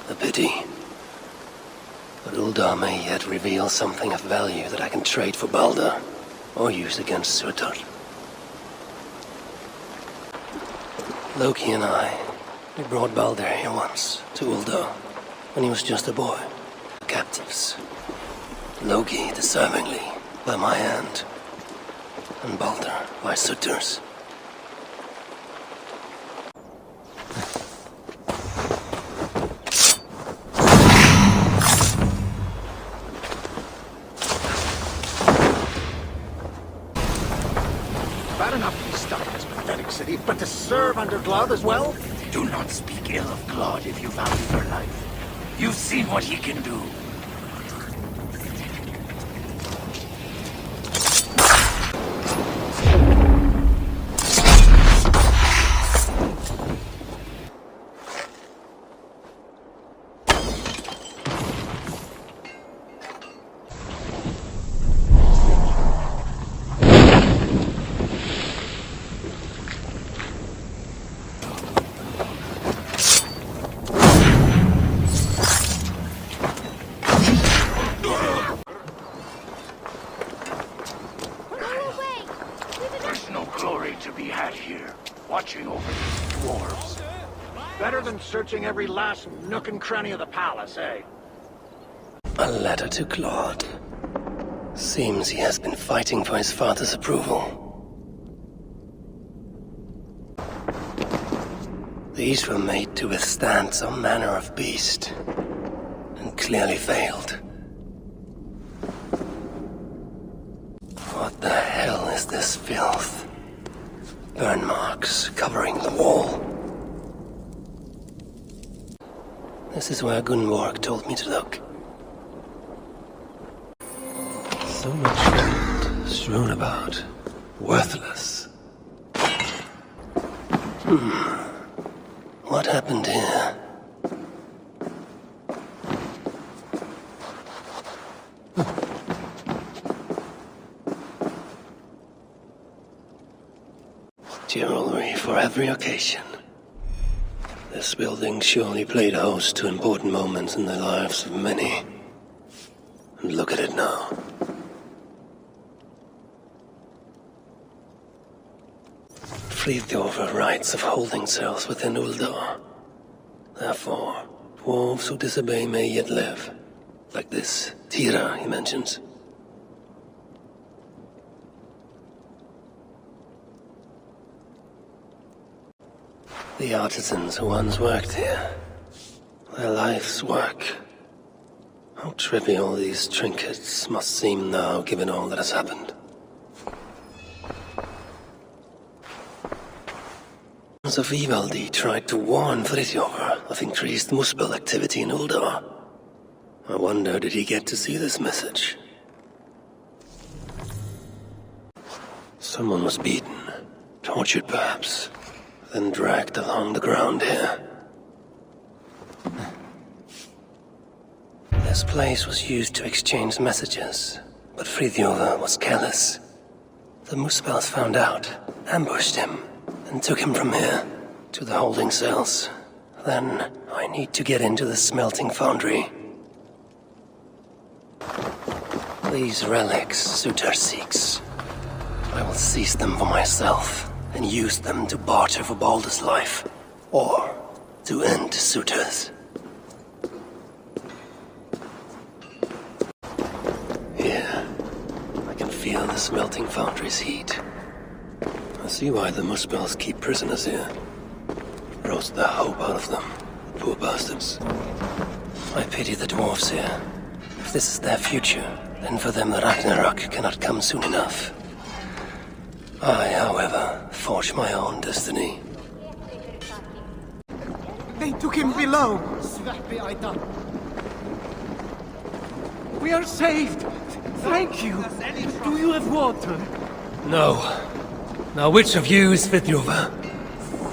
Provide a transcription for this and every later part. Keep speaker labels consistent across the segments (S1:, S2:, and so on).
S1: A pity. But Uldar may yet reveal something of value that I can trade for Baldur, or use against Surtur. Loki and we brought Baldur here once, to Uldar, when he was just a boy. Captives. Loki deservingly, by my hand, and Baldur by Surtur's.
S2: Bad enough to be stuck in this pathetic city, but to serve under Glod as well?
S3: Do not speak ill of Claude if you value your life. You've seen what he can do. To be had here, watching over these dwarves.
S2: Better than searching every last nook and cranny of the palace, eh?
S1: A letter to Claude. Seems he has been fighting for his father's approval. These were made to withstand some manner of beast, and clearly failed. What the hell is this filth? Burn marks covering the wall. This is where Gunborg told me to look. So much gold strewn about. Worthless. What happened here? Jewelry for every occasion. This building surely played host to important moments in the lives of many. And look at it now. Frithjofr writes of holding cells within Uldar. Therefore, dwarves who disobey may yet live. Like this Tira he mentions. The artisans who once worked here. Their life's work. How trivial these trinkets must seem now, given all that has happened. Of Ivaldi tried to warn Frithjofr of increased Muspel activity in Uldar. I wonder, did he get to see this message? Someone was beaten, tortured perhaps, then dragged along the ground here. This place was used to exchange messages, but Frithjofr was careless. The Muspels found out, ambushed him, and took him from here to the holding cells. Then I need to get into the smelting foundry. These relics Surtur seeks. I will seize them for myself and use them to barter for Baldur's life, or to end Surtur's. Here, I can feel the smelting foundry's heat. I see why the Muspels keep prisoners here. Roast the hope out of them, poor bastards. I pity the dwarves here. If this is their future, then for them the Ragnarok cannot come soon enough. I, however, forge my own destiny.
S4: They took him below! We are saved! Thank you! Do you have water?
S1: No. Now which of you is Frithjofr?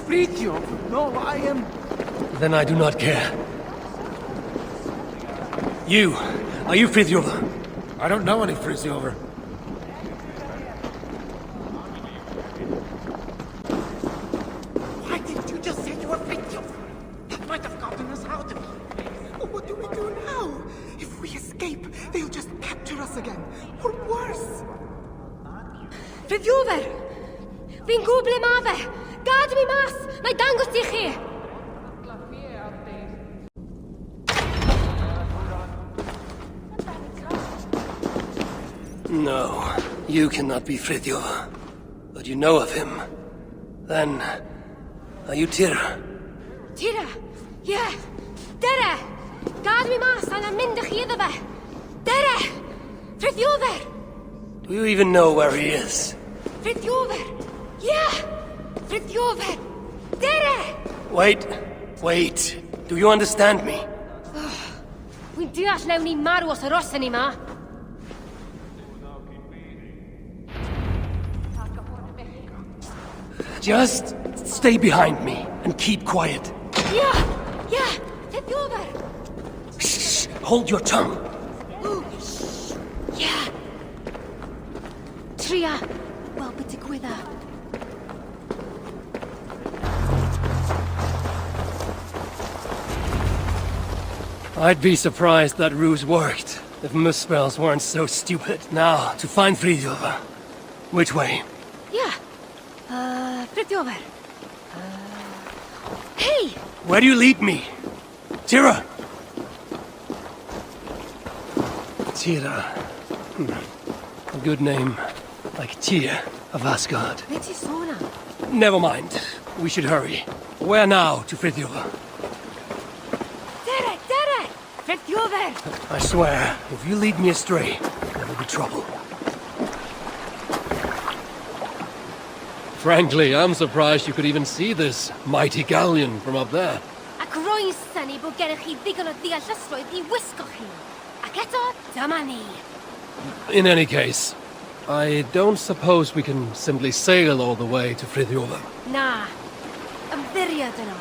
S4: Frithjofr? No, I am...
S1: Then I do not care. You! Are you Frithjofr?
S5: I don't know any Frithjofr.
S4: Why didn't you just say you were Frithjofr? That might have gotten us out of here.
S6: Ffriddiwr! Fi'n gwybod ble ma fe! Gad mi mas! Na i dangos i chi!
S1: No, you cannot be Ffriddiwr. But you know of him. Then, are you Tira?
S6: Tira? Yeah! Dere! Gad mi mas a na mynd â chi iddo fe! Dere! Ffriddiwr!
S1: Do you even know where he is?
S6: Ffriddiwr! Yeah! Ffriddiwr! Dere!
S1: Wait. Do you understand me?
S6: Wy'n deall lewn ni marw os yr osen ni ma.
S1: Just stay behind me and keep quiet.
S6: Yeah! Ffriddiwr!
S1: Shh! Hold your tongue.
S6: Yeah! Tria! Wel beth digwydda.
S1: I'd be surprised that ruse worked if misspells weren't so stupid. Now, to find Ffriddiwr. Which way?
S6: Yeah! Ffriddiwr! Hey!
S1: Where do you lead me? Tira! Tira. A good name. Like Tyr of Asgard.
S6: Beth ti sôn am?
S1: Never mind. We should hurry. Where now to Ffriddiwr?
S6: Dere! Ffriddiwr!
S1: I swear, if you lead me astray, there will be trouble.
S5: Frankly, I'm surprised you could even see this mighty galleon from up there.
S6: Ac rwy'n syni bod gennych chi ddigon o ddeallusrwydd I wisgo chi. Ac eto, dyma ni.
S5: In any case, I don't suppose we can simply sail all the way to Ffriddiwr.
S6: Na. Ymddiried yno.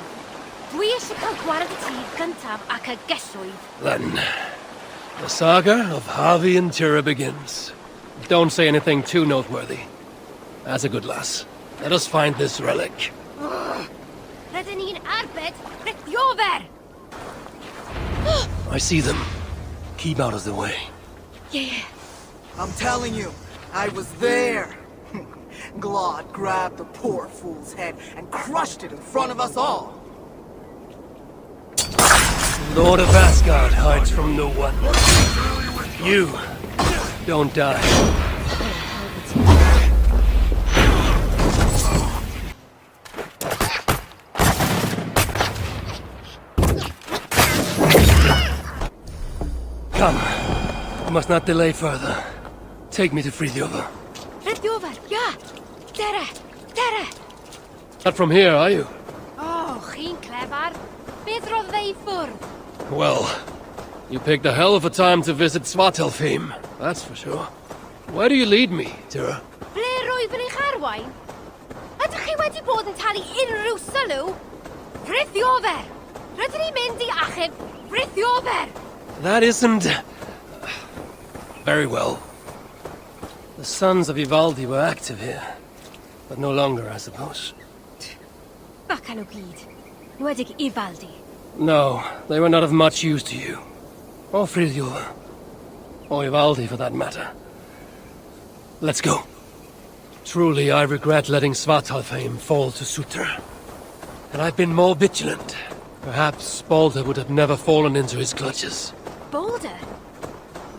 S6: Dwi eisiau cael gwared y tŷ gyntaf ac y gellwydd.
S5: Then, the saga of Harvey and Tira begins. Don't say anything too noteworthy. That's a good lass. Let us find this relic.
S6: Rydyn ni'n arbed Ffriddiwr!
S1: I see them. Keep out of the way.
S6: Yeah.
S7: I'm telling you, I was there. Glod grabbed the poor fool's head and crushed it in front of us all.
S1: Lord of Asgard hides from no one. You don't die. Come. We must not delay further. Take me to Ffriddiwr.
S6: Ffriddiwr, yeah! Dere!
S5: Not from here, are you?
S6: Oh, chi'n clever. Beth roedd fe I ffwrdd?
S5: Well, you picked a hell of a time to visit Svartalfheim, that's for sure. Where do you lead me, Tira?
S6: Ble rwyf yn eich arwain? Ydych chi wedi bod yn talu unrhyw sylw? Ffriddiwr! Rydyn ni'n mynd I achub Ffriddiwr!
S1: That isn't... Very well. The sons of Ivaldi were active here. But no longer, I suppose.
S6: Bacan o gyd. Nwedig Ivaldi.
S1: No, they were not of much use to you. Or Ffriddiwr. Or Ivaldi, for that matter. Let's go. Truly, I regret letting Svartalfheim fall to Sutter. Had I been more vigilant, perhaps Balder would have never fallen into his clutches.
S6: Balder?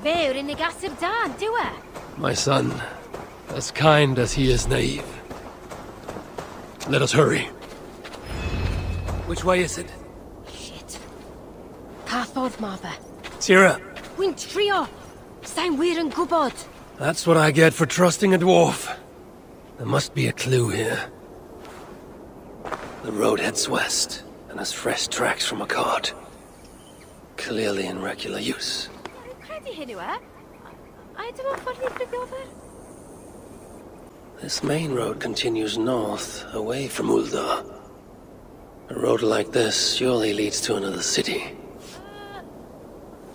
S6: Fe yw'r unig asur da, dyw e?
S1: My son, as kind as he is naive. Let us hurry. Which way is it?
S6: Shit. Pa ffordd ma fe?
S1: Tira,
S6: Wy'n trio. Sa'n wir yn gwybod.
S1: that's what I get for trusting a dwarf. There must be a clue here. The road heads west, and has fresh tracks from a cart. Clearly in regular use.
S6: Credu hyn yw e? A dyma ffordd I Ffriddiwr?
S1: This main road continues north, away from Uldar. A road like this surely leads to another city.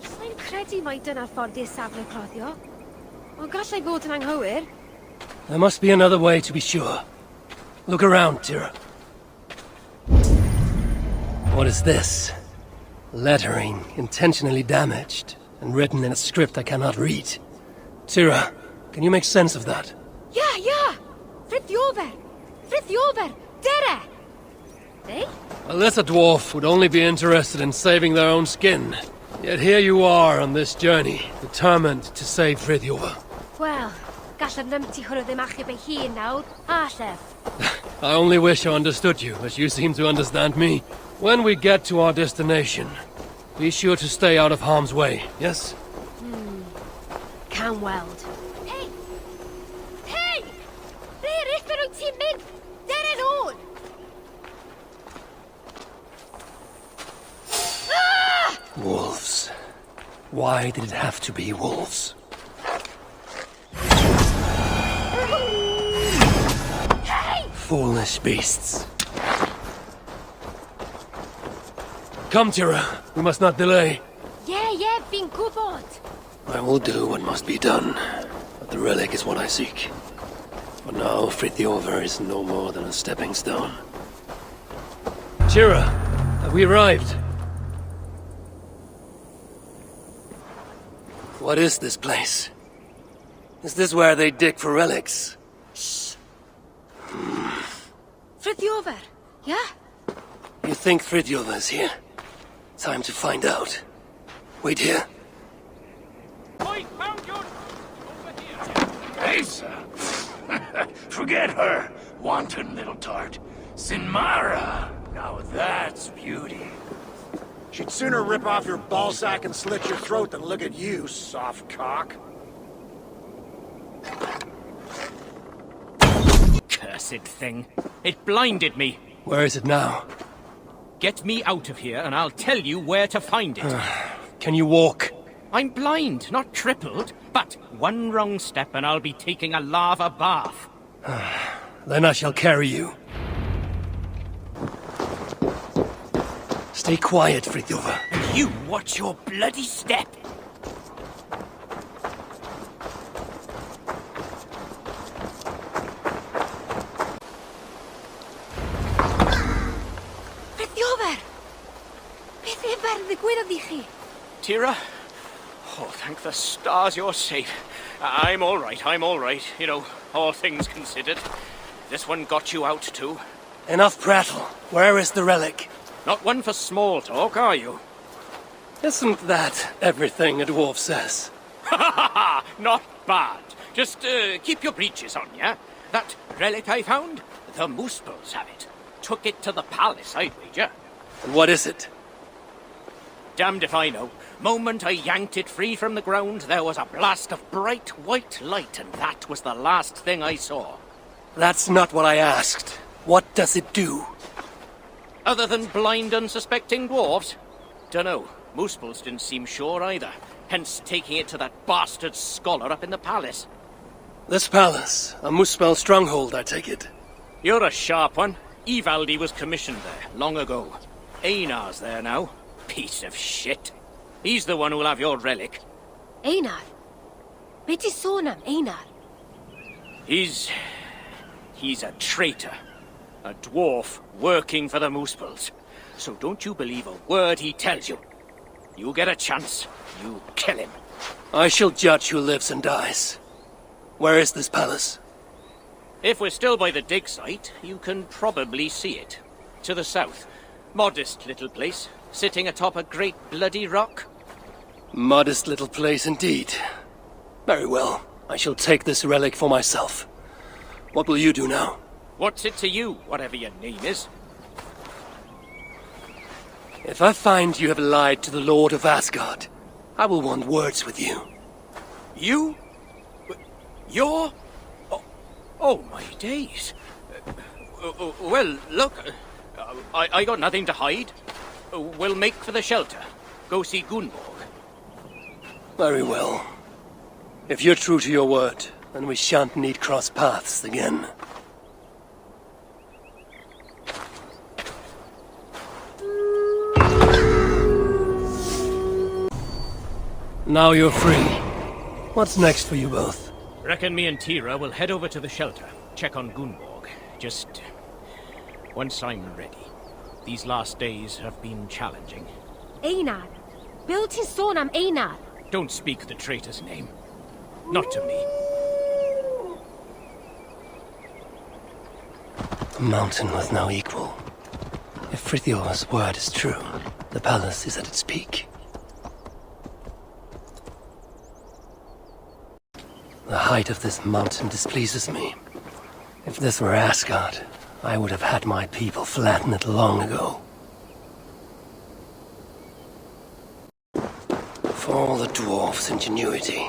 S6: Sa'n credu mai dyna'r ffordd i'r safle cloddio. Ond gallai bod yn anghywir.
S1: There must be another way to be sure. Look around, Tira. What is this? Lettering intentionally damaged and written in a script I cannot read. Tira, can you make sense of that?
S6: Yeah. Frithiover! Frithiover! Dere! Eh?
S5: Unless a dwarf would only be interested in saving their own skin. Yet here you are on this journey, determined to save Frithiover.
S6: Wel, gallaf numpty hwnnw ddim achub ei hun nawr, a llef.
S5: I only wish I understood you, as you seem to understand me. When we get to our destination, be sure to stay out of harm's way, yes?
S6: Can weld. Hey! Hey! Ble eich fe nhw'n ti'n mynd? Dere nhw'n!
S1: Wolves. Why did it have to be wolves?
S6: Hey!
S1: Foolish beasts.
S5: Come, Tira. We must not delay.
S6: Ie, fi'n gwybod.
S1: I will do what must be done, but the relic is what I seek. For now, Frithiover is no more than a stepping stone.
S5: Tira, have we arrived?
S1: What is this place? Is this where they dig for relics?
S6: Frithiover, yeah?
S1: You think Frithiover is here? Time to find out. Wait here.
S3: Asa! Forget her, wanton little tart. Sinmara! Now that's beauty.
S2: She'd sooner rip off your ballsack and slit your throat than look at you, soft cock.
S8: Cursed thing. It blinded me.
S5: Where is it now?
S8: Get me out of here and I'll tell you where to find it.
S5: Can you walk?
S8: I'm blind, not crippled, but one wrong step and I'll be taking a lava bath.
S5: Then I shall carry you.
S1: Stay quiet, Frithiover.
S8: And you watch your bloody step.
S6: Frithiover! Beth efer ddigwyddodd i chi?
S8: Tira? Oh, thank the stars you're safe. I'm all right. You know, all things considered. This one got you out too.
S1: Enough prattle. Where is the relic?
S8: Not one for small talk, are you?
S1: Isn't that everything a dwarf says?
S8: Ha ha ha! Not bad. Just keep your breeches on, yeah? That relic I found, the Moospels have it. Took it to the palace, I'd wager.
S1: And what is it?
S8: Damned if I know. Moment I yanked it free from the ground, there was a blast of bright white light, and that was the last thing I saw.
S1: That's not what I asked. What does it do?
S8: Other than blind, unsuspecting dwarves? Dunno. Moospels didn't seem sure either. Hence taking it to that bastard scholar up in the palace.
S1: This palace, a Moospel stronghold, I take it.
S8: You're a sharp one. Ivaldi was commissioned there, long ago. Einar's there now. Piece of shit. He's the one who'll have your relic.
S6: Einar? Be ti sôn am Einar?
S8: He's a traitor. A dwarf working for the Moospels. So don't you believe a word he tells you. You get a chance, you kill him.
S1: I shall judge who lives and dies. Where is this palace?
S8: If we're still by the dig site, you can probably see it. To the south. Modest little place, sitting atop a great bloody rock.
S1: Modest little place indeed. Very well. I shall take this relic for myself. What will you do now?
S8: What's it to you, whatever your name is?
S1: If I find you have lied to the Lord of Asgard, I will want words with you.
S8: You? You're? Oh my days. Well, look, I got nothing to hide. We'll make for the shelter. Go see Gunborg.
S1: Very well. If you're true to your word, then we shan't need cross paths again. Now you're free. What's next for you both?
S8: Reckon me and Tira will head over to the shelter, check on Gunborg. Just once I'm ready. These last days have been challenging.
S6: Einar? Bil ti'n sôn am Einar?
S8: Don't speak the traitor's name. Not to me.
S1: A mountain with no equal. If Frithjof's word is true, the palace is at its peak. The height of this mountain displeases me. If this were Asgard, I would have had my people flatten it long ago. For all the dwarves' ingenuity,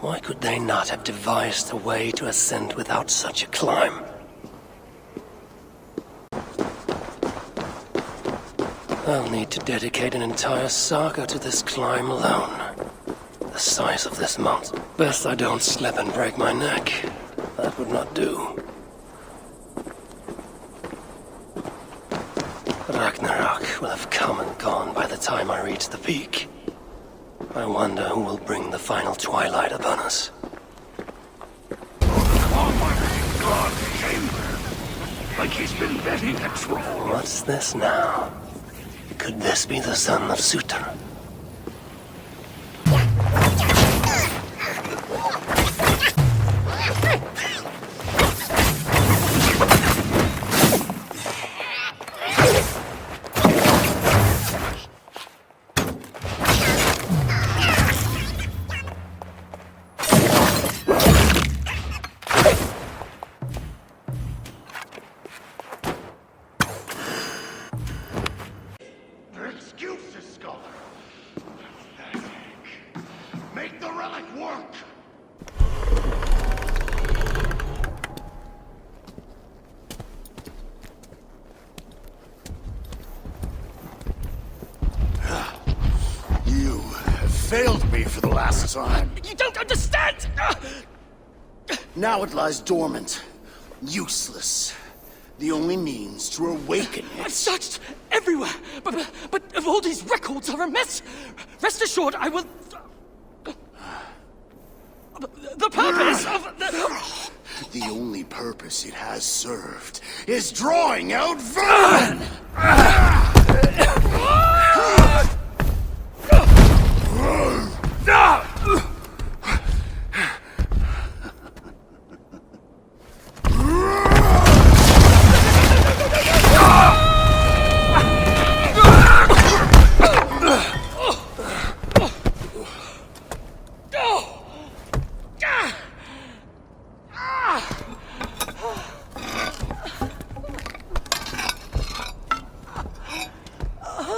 S1: why could they not have devised a way to ascend without such a climb? I'll need to dedicate an entire saga to this climb alone. The size of this mountain. Best I don't slip and break my neck. That would not do. Ragnarok will have come and gone by the time I reach the peak. I wonder who will bring the final twilight upon us.
S3: God's chamber. Like he's been betting a troll.
S1: What's this now? Could this be the son of Surtur?
S3: Excuses, scholar. Make the relic work.
S2: You have failed me for the last time.
S8: You don't understand!
S2: Now it lies dormant. Useless. The only means to awaken
S8: I've
S2: it.
S8: searched everywhere, but if all these records are a mess, rest assured I will... The purpose of the...
S2: The only purpose it has served is drawing out vermin!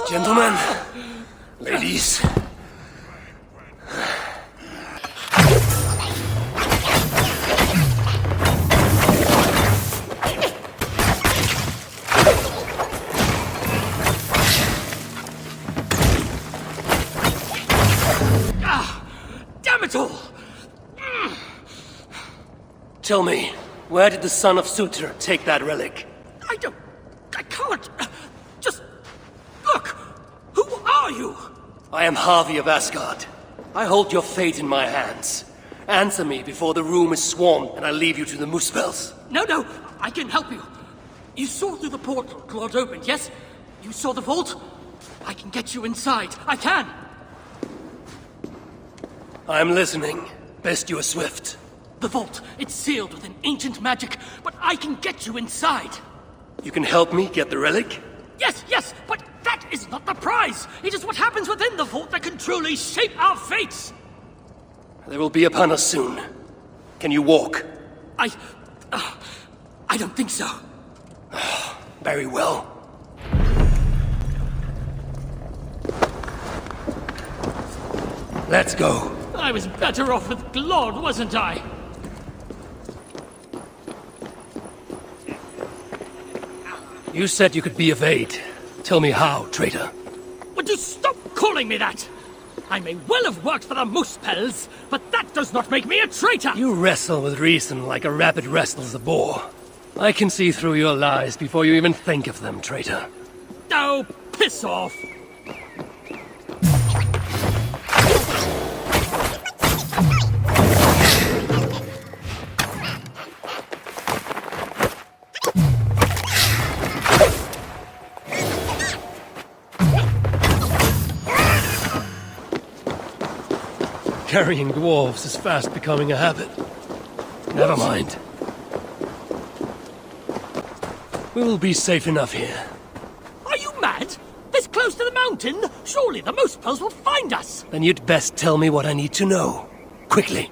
S1: Gentlemen, ladies.
S8: Damn it all!
S1: Tell me, where did the son of Surtur take that relic?
S8: I can't... Just... Look! Who are you?
S1: I am Harvey of Asgard. I hold your fate in my hands. Answer me before the room is swarmed and I leave you to the Muspels.
S8: No, I can help you. You saw through the portal Claude opened, yes? You saw the vault? I can get you inside. I can!
S1: I'm listening. Best you are swift.
S8: The vault, it's sealed with an ancient magic, but I can get you inside.
S1: You can help me get the relic?
S8: Yes, but that is not the prize. It is what happens within the vault that can truly shape our fates.
S1: They will be upon us soon. Can you walk?
S8: I don't think so.
S1: Very well. Let's go.
S8: I was better off with Claude, wasn't I?
S1: You said you could be of aid. Tell me how, traitor.
S8: Would you stop calling me that? I may well have worked for the Muspels, but that does not make me a traitor!
S1: You wrestle with reason like a rabbit wrestles a boar. I can see through your lies before you even think of them, traitor.
S8: Oh, piss off!
S1: Carrying dwarves is fast becoming a habit. Never mind.
S5: We will be safe enough here.
S3: Are you mad? This close to the mountain? Surely the Muspels will find us!
S5: Then you'd best tell me what I need to know. Quickly.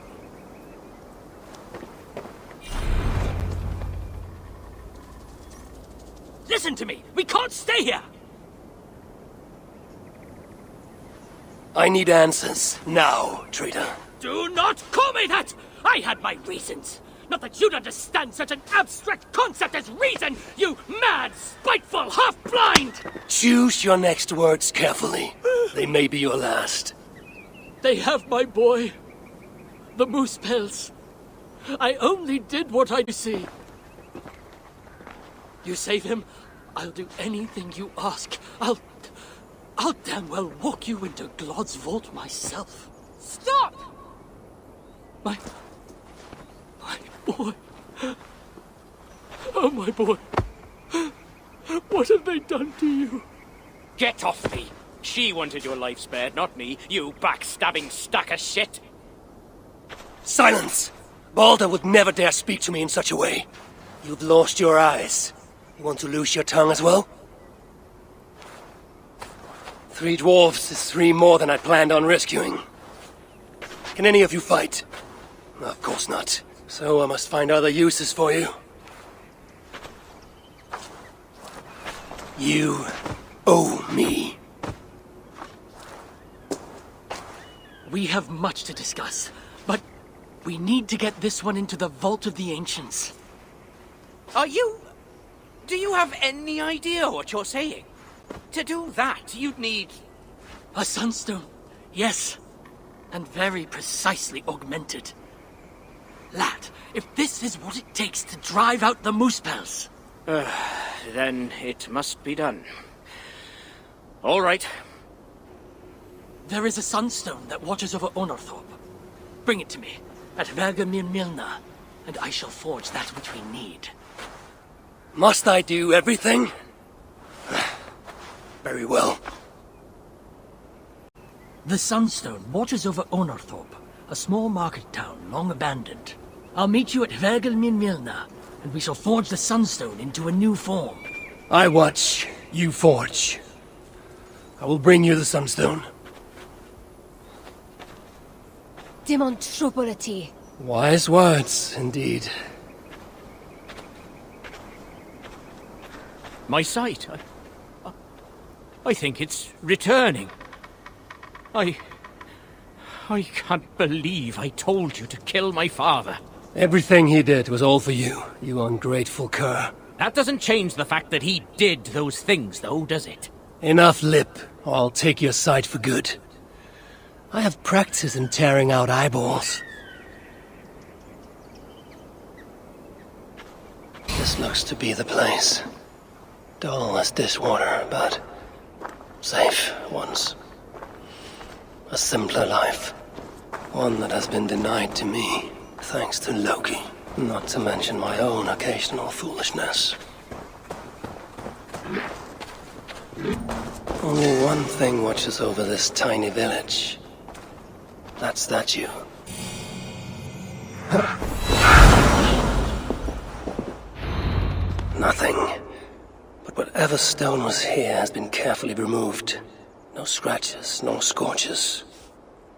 S3: Listen to me! We can't stay here!
S5: I need answers. Now, traitor.
S3: Do not call me that! I had my reasons. Not that you'd understand such an abstract concept as reason, you mad, spiteful, half-blind!
S5: Choose your next words carefully. They may be your last.
S3: They have my boy. The Muspels. I only did what I see. You save him, I'll do anything you ask. I'll damn well walk you into Glod's vault myself.
S6: Stop!
S3: My boy. Oh, my boy. What have they done to you?
S8: Get off me! She wanted your life spared, not me, you backstabbing stack of shit!
S5: Silence! Balder would never dare speak to me in such a way. You've lost your eyes. You want to lose your tongue as well? 3 dwarves is 3 more than I planned on rescuing. Can any of you fight? Of course not. So I must find other uses for you. You owe me.
S3: We have much to discuss, but we need to get this one into the Vault of the Ancients.
S8: Do you have any idea what you're saying? To do that, you'd need...
S3: A sunstone, yes, and very precisely augmented. Lad, if this is what it takes to drive out the Muspels...
S8: Then it must be done. All right.
S3: There is a sunstone that watches over Onorthorpe. Bring it to me, at Vergamir Milna, and I shall forge that which we need.
S5: Must I do everything? Very well.
S3: The sunstone watches over Onorthorpe, a small market town long abandoned. I'll meet you at Vergamir Milna, and we shall forge the sunstone into a new form.
S5: I watch, you forge. I will bring you the sunstone.
S6: Dim ond trwbl y ti.
S5: Wise words, indeed.
S8: My sight, I think it's returning. I can't believe I told you to kill my father.
S5: Everything he did was all for you, you ungrateful cur.
S8: That doesn't change the fact that he did those things, though, does it?
S5: Enough lip, or I'll take your side for good. I have practice in tearing out eyeballs. This looks to be the place. Dull as dishwater, but safe once. A simpler life. One that has been denied to me, thanks to Loki. Not to mention my own occasional foolishness. Only one thing watches over this tiny village. That statue. Nothing. But whatever stone was here has been carefully removed. No scratches, no scorches.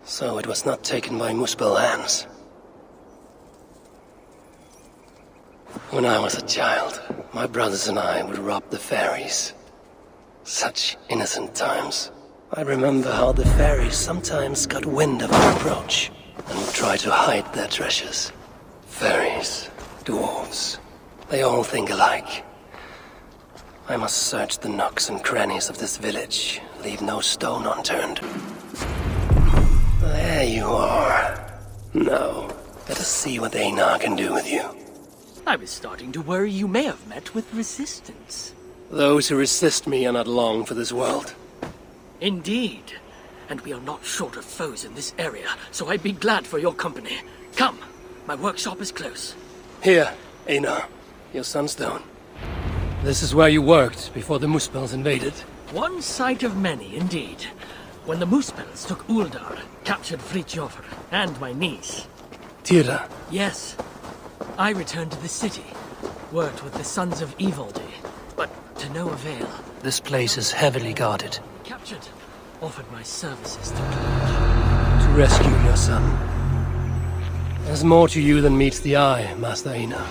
S5: So it was not taken by Muspel hands. When I was a child, my brothers and I would rob the fairies. Such innocent times. I remember how the fairies sometimes got wind of our approach and would try to hide their treasures. Fairies, dwarves, they all think alike. I must search the nooks and crannies of this village, leave no stone unturned. There you are. Now, let us see what Einar can do with you.
S3: I was starting to worry you may have met with resistance.
S5: Those who resist me are not long for this world.
S3: Indeed. And we are not short of foes in this area, so I'd be glad for your company. Come, my workshop is close.
S5: Here, Einar, your sunstone. This is where you worked before the Muspels invaded.
S3: One sight of many, indeed. When the Muspels took Uldar, captured Fritjofr, and my niece.
S5: Tira.
S3: Yes. I returned to the city, worked with the Sons of Evildy, but to no avail.
S5: This place is heavily guarded.
S3: Captured, offered my services
S5: To rescue your son. There's more to you than meets the eye, Master Aina.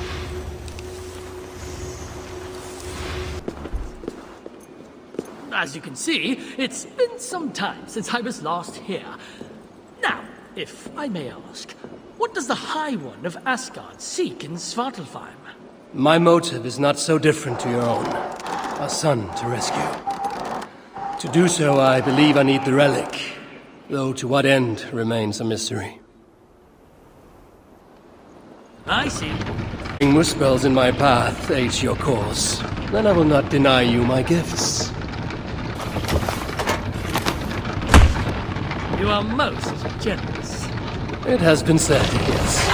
S3: As you can see, it's been some time since I was last here. Now, if I may ask, what does the High One of Asgard seek in Svartalfheim?
S5: My motive is not so different to your own. A son to rescue. To do so, I believe I need the relic, though to what end remains a mystery.
S3: I see.
S5: Bring Muspel's in my path aids your cause. Then I will not deny you my gifts.
S3: You are most generous.
S5: It has been said, yes.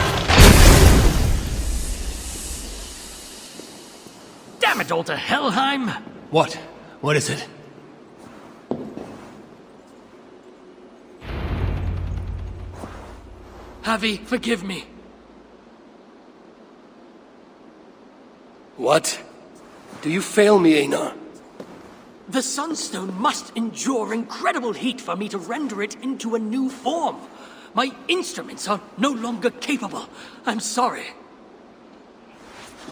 S3: Damn it all to Helheim!
S5: What? What is it?
S3: Javi, forgive me.
S5: What? Do you fail me, Einar?
S3: The Sunstone must endure incredible heat for me to render it into a new form. My instruments are no longer capable. I'm sorry.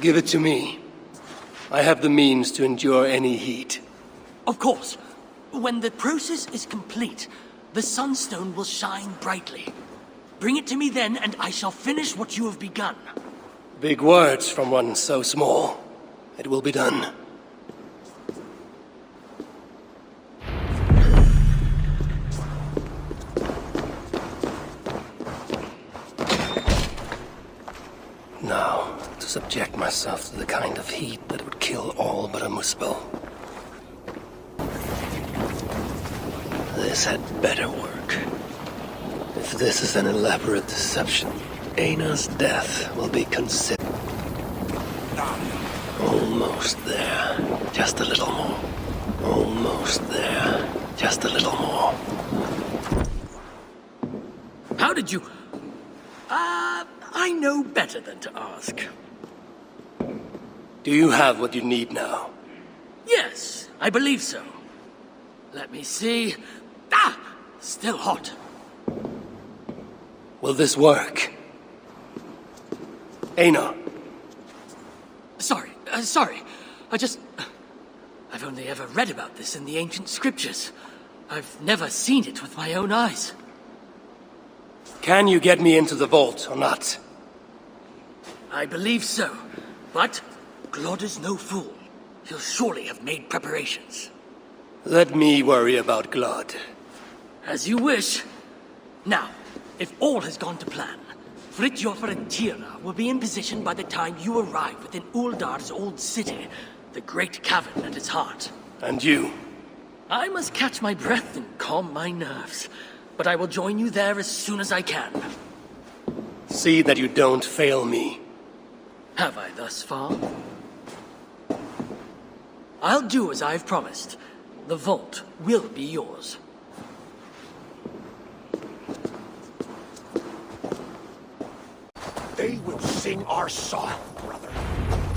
S5: Give it to me. I have the means to endure any heat.
S3: Of course. When the process is complete, the Sunstone will shine brightly. Bring it to me then, and I shall finish what you have begun.
S5: Big words from one so small. It will be done. Now, to subject myself to the kind of heat that would kill all but a Muspel. This had better work. If this is an elaborate deception, Einar's death will be considered. Almost there. Just a little more. Almost there. Just a little more.
S3: How did you... I know better than to ask.
S5: Do you have what you need now?
S3: Yes, I believe so. Let me see... Still hot.
S5: Will this work? Einar.
S3: Sorry. I've only ever read about this in the ancient scriptures. I've never seen it with my own eyes.
S5: Can you get me into the vault or not?
S3: I believe so. But Glod is no fool. He'll surely have made preparations.
S5: Let me worry about Glod.
S3: As you wish. Now, if all has gone to plan, Fridtjofr and Tira will be in position by the time you arrive within Uldar's old city, the great cavern at its heart.
S5: And you?
S3: I must catch my breath and calm my nerves, but I will join you there as soon as I can.
S5: See that you don't fail me.
S3: Have I thus far? I'll do as I've promised. The vault will be yours.
S2: They will sing our song, brother.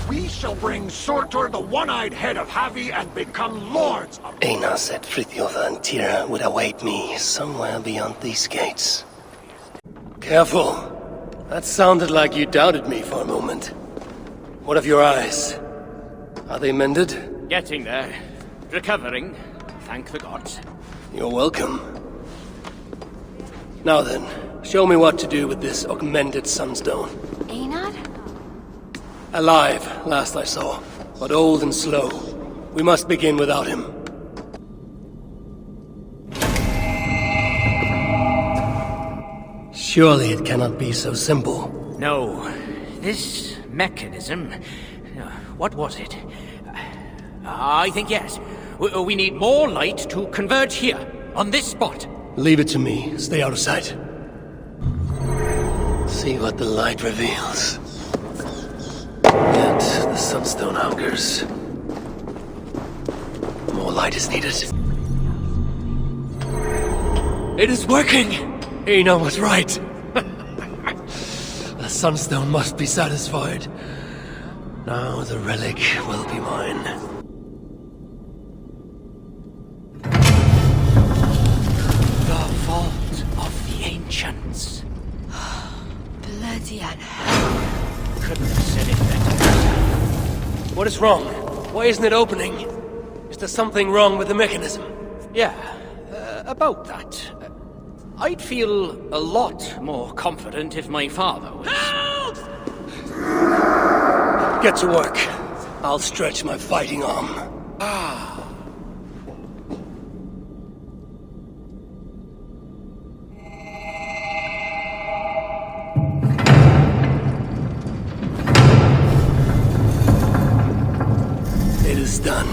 S2: We shall bring Surtur, the one-eyed head of Havi, and become lords of...
S5: Einar said Fridtjofr and Tira would await me somewhere beyond these gates. Careful. That sounded like you doubted me for a moment. What of your eyes? Are they mended?
S8: Getting there. Recovering. Thank the gods.
S5: You're welcome. Now then, show me what to do with this augmented sunstone.
S6: Einar?
S5: Alive, last I saw, but old and slow. We must begin without him. Surely it cannot be so simple.
S8: No. This mechanism... what was it? I think yes. We need more light to converge here, on this spot.
S5: Leave it to me. Stay out of sight. See what the light reveals. Yet the sunstone hungers. More light is needed. It is working! Einar was right. The sunstone must be satisfied. Now the relic will be mine.
S1: What is wrong? Why isn't it opening? Is there something wrong with the mechanism?
S8: Yeah, about that. I'd feel a lot more confident if my father was...
S3: Help!
S1: Get to work. I'll stretch my fighting arm. It is done.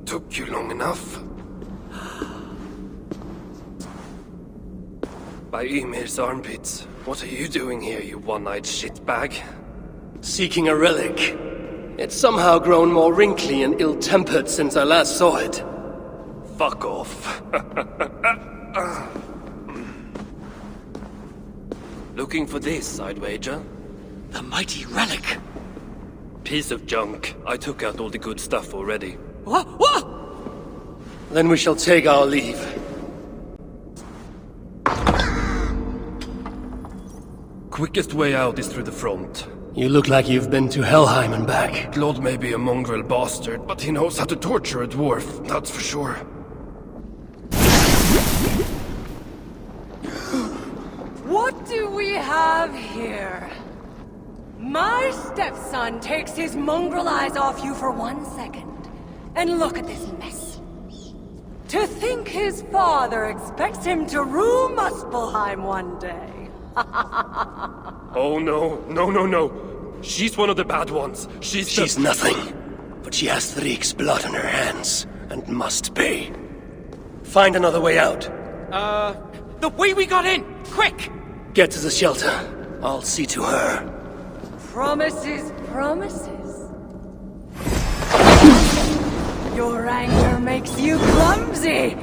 S1: Took you long enough. By Ymir's armpits. What are you doing here, you one-eyed shitbag? Seeking a relic. It's somehow grown more wrinkly and ill-tempered since I last saw it. Fuck off. Looking for this, I'd wager.
S3: The mighty relic.
S1: Piece of junk. I took out all the good stuff already.
S3: What? What?
S1: Then we shall take our leave. Quickest way out is through the front. You look like you've been to Helheim and back. Claude may be a mongrel bastard, but he knows how to torture a dwarf, that's for sure.
S9: What do we have here? My stepson takes his mongrel eyes off you for 1 second. And look at this mess. To think his father expects him to rule Muspelheim one day.
S1: Oh no, no. She's one of the bad ones. She's nothing. But she has Thriek's blood on her hands, and must pay. Find another way out.
S8: The way we got in! Quick!
S1: Get to the shelter. I'll see to her.
S9: Promises, promises. Your anger makes you clumsy.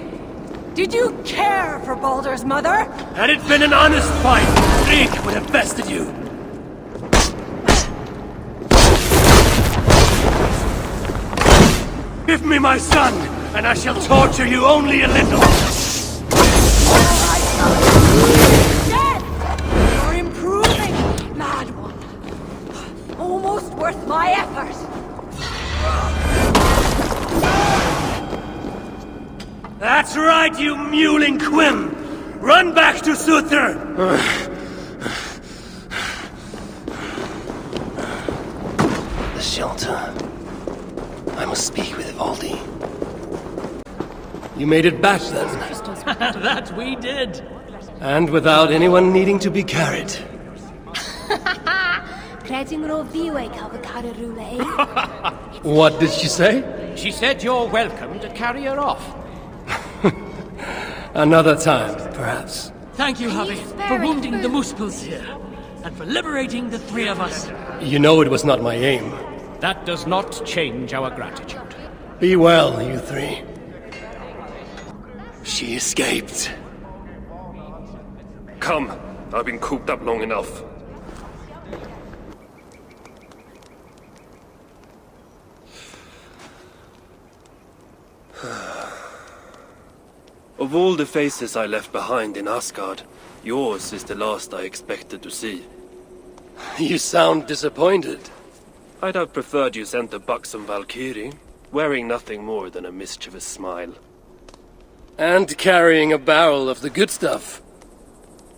S9: Did you care for Baldur's mother?
S1: Had it been an honest fight, Thriek would have bested you. Give me my son, and I shall torture you only a little.
S9: Dead! You're improving, mad one. Almost worth my effort.
S1: That's right, you mewling quim! Run back to Suther! The shelter. I must speak with Ivaldi. You made it back then.
S3: That we did.
S1: And without anyone needing to be carried. What did she say?
S8: She said you're welcome to carry her off.
S1: Another time, perhaps.
S3: Thank you, Javi, for wounding the Muspels here. And for liberating the three of us.
S1: You know it was not my aim.
S8: That does not change our gratitude.
S1: Be well, you three. She escaped. Come. I've been cooped up long enough. Of all the faces I left behind in Asgard, yours is the last I expected to see. You sound disappointed. I'd have preferred you sent a buxom Valkyrie, wearing nothing more than a mischievous smile. And carrying a barrel of the good stuff.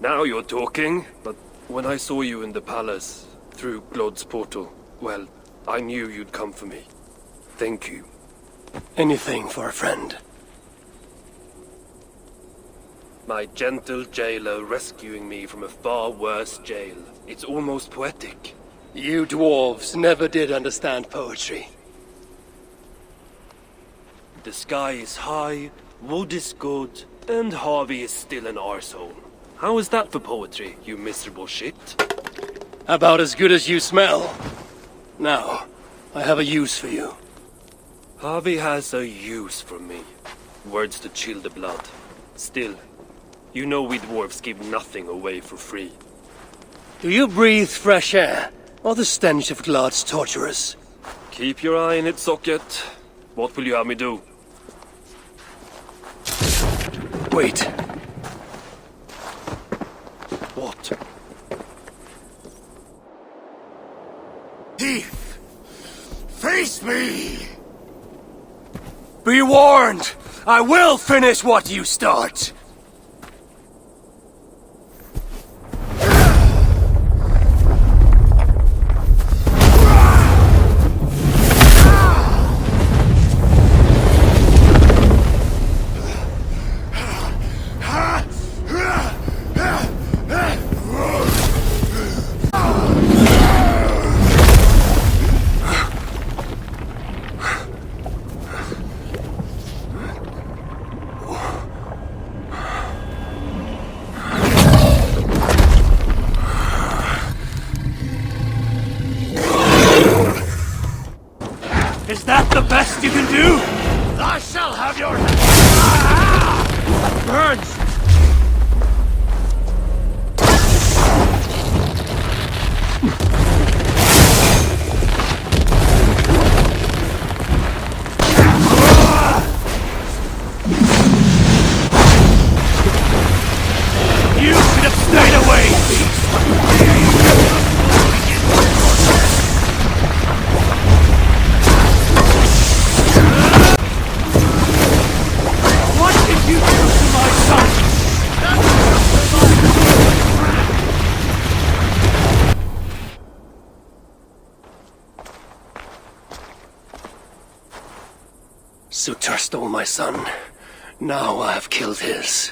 S1: Now you're talking, but when I saw you in the palace, through Glod's portal, well, I knew you'd come for me. Thank you. Anything for a friend. My gentle jailer rescuing me from a far worse jail. It's almost poetic. You dwarves never did understand poetry. The sky is high, wood is good, and Harvey is still an arsehole. How is that for poetry, you miserable shit? About as good as you smell. Now, I have a use for you. Harvey has a use for me. Words to chill the blood. Still, you know we dwarves give nothing away for free. Do you breathe fresh air, or the stench of Glad's torturers? Keep your eye in its socket. What will you have me do? Wait. What?
S2: Heath! Face me!
S1: Be warned! I will finish what you start! Is that the best you can do?
S2: I shall have your...
S1: Burns! You should have stayed away! What did you do to my son? Sutar stole my son. Now I have killed his.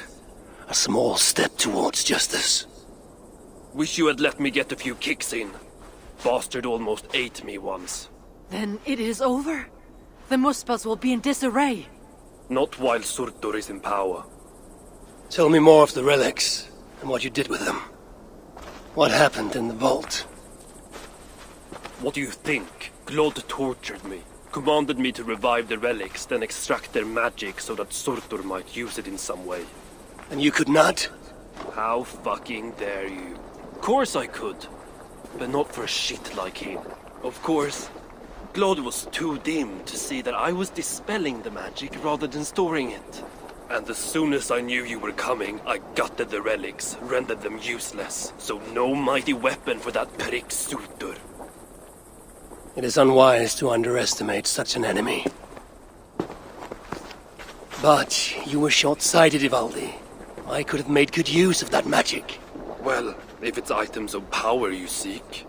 S1: A small step towards justice. Wish you had let me get a few kicks in. Bastard almost ate me once.
S9: Then it is over? The Muspels will be in disarray.
S1: Not while Surtur is in power. Tell me more of the relics, and what you did with them. What happened in the vault? What do you think? Glod tortured me. Commanded me to revive the relics, then extract their magic so that Surtur might use it in some way. And you could not? How fucking dare you? Of course I could. But not for a shit like him. Of course, Glod was too dim to see that I was dispelling the magic rather than storing it. And as soon as I knew you were coming, I gutted the relics, rendered them useless. So no mighty weapon for that prick Surtur. It is unwise to underestimate such an enemy. But you were short-sighted, Ivaldi. I could have made good use of that magic. Well, if it's items of power you seek.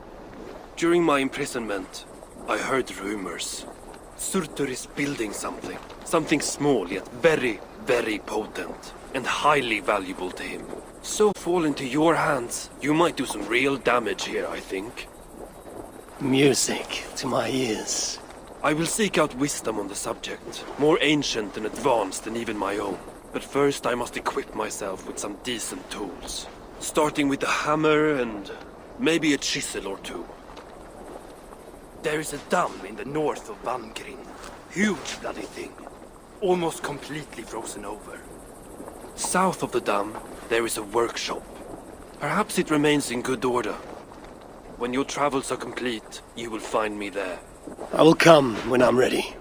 S1: During my imprisonment, I heard rumors. Surtur is building something. Something small, yet very, very potent. And highly valuable to him. So fall into your hands. You might do some real damage here, I think. Music to my ears. I will seek out wisdom on the subject. More ancient and advanced than even my own. But first I must equip myself with some decent tools. Starting with a hammer and maybe a chisel or two. There is a dam in the north of Vangrin. Huge bloody thing. Almost completely frozen over. South of the dam, there is a workshop. Perhaps it remains in good order. When your travels are complete, you will find me there. I will come when I'm ready.